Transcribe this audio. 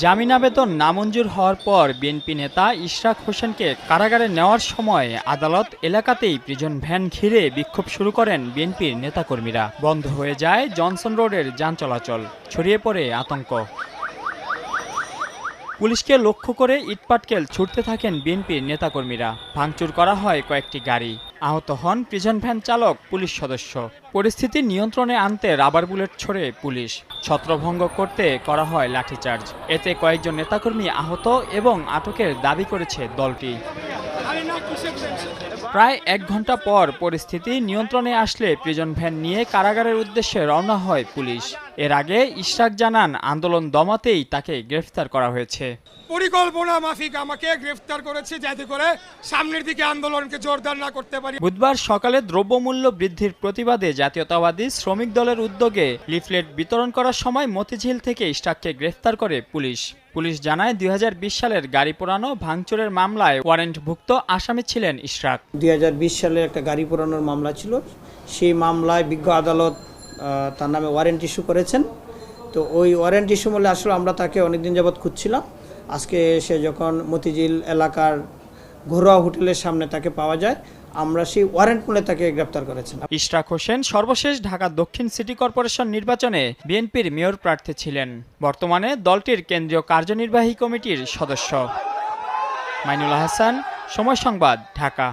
জামিন আবেদন নামঞ্জুর হওয়ার পর বিএনপি নেতা ইশরাক হোসেনকে কারাগারে নেওয়ার সময় আদালত এলাকাতেই প্রিজন ভ্যান ঘিরে বিক্ষোভ শুরু করেন বিএনপির নেতাকর্মীরা। বন্ধ হয়ে যায় জনসন রোডের যান চলাচল, ছড়িয়ে পড়ে আতঙ্ক। পুলিশকে লক্ষ্য করে ইটপাটকেল ছুটতে থাকেন বিএনপির নেতাকর্মীরা। ভাঙচুর করা হয় কয়েকটি গাড়ি, আহত হন প্রিজন ভ্যান চালক, পুলিশ সদস্য। পরিস্থিতি নিয়ন্ত্রণে আনতে রাবার বুলেট ছোড়ে পুলিশ, ছত্রভঙ্গ করতে করা হয় লাঠিচার্জ। এতে কয়েকজন নেতাকর্মী আহত এবং আটকের দাবি করেছে দলটি। প্রায় 1 ঘন্টা পর পরিস্থিতি নিয়ন্ত্রণে আসলে প্রিজন ভ্যান নিয়ে কারাগারের উদ্দেশ্যে রওনা হয় পুলিশ। এর আগে ইশরাক জানান, আন্দোলন দমাতেই তাকে গ্রেফতার করা হয়েছে। পরিকল্পনা মাফিক আমাকে গ্রেফতার করেছে যাতে করে সামনের দিকে আন্দোলনকে জোরদার না করতে পারি। বুধবার সকালে দ্রব্যমূল্য বৃদ্ধির প্রতিবাদে জাতীয়তাবাদী শ্রমিক দলের উদ্যোগে লিফলেট বিতরণ করার সময় মতিঝিল থেকে ইশরাককে গ্রেফতার করে পুলিশ। পুলিশ জানায় 2020 সালের গাড়ি পোড়ানো ভাঙচুরের মামলায় ওয়ারেন্টভুক্ত আসামি ছিলেন ইশরাক। 2020 সালে একটা গাড়ি পোড়ানোর মামলা ছিল, সেই মামলায় বিজ্ঞ আদালত তার নামে ওয়ারেন্ট ইস্যু করেছেন। তো ওই ওয়ারেন্ট ইস্যু বলে আসলে আমরা তাকে অনেকদিন যাবৎ খুঁজছিলাম। আজকে সে যখন মতিঝিল এলাকার ঘরোয়া হোটেলের সামনে তাকে পাওয়া যায়, আমরা সেই ওয়ারেন্ট মূলে তাকে গ্রেপ্তার করেছেন। ইশরাক হোসেন সর্বশেষ ঢাকা দক্ষিণ সিটি কর্পোরেশন নির্বাচনে বিএনপির মেয়র প্রার্থী ছিলেন। বর্তমানে দলটির কেন্দ্রীয় কার্যনির্বাহী কমিটির সদস্য। মাইনুল হাসান, সময় সংবাদ, ঢাকা।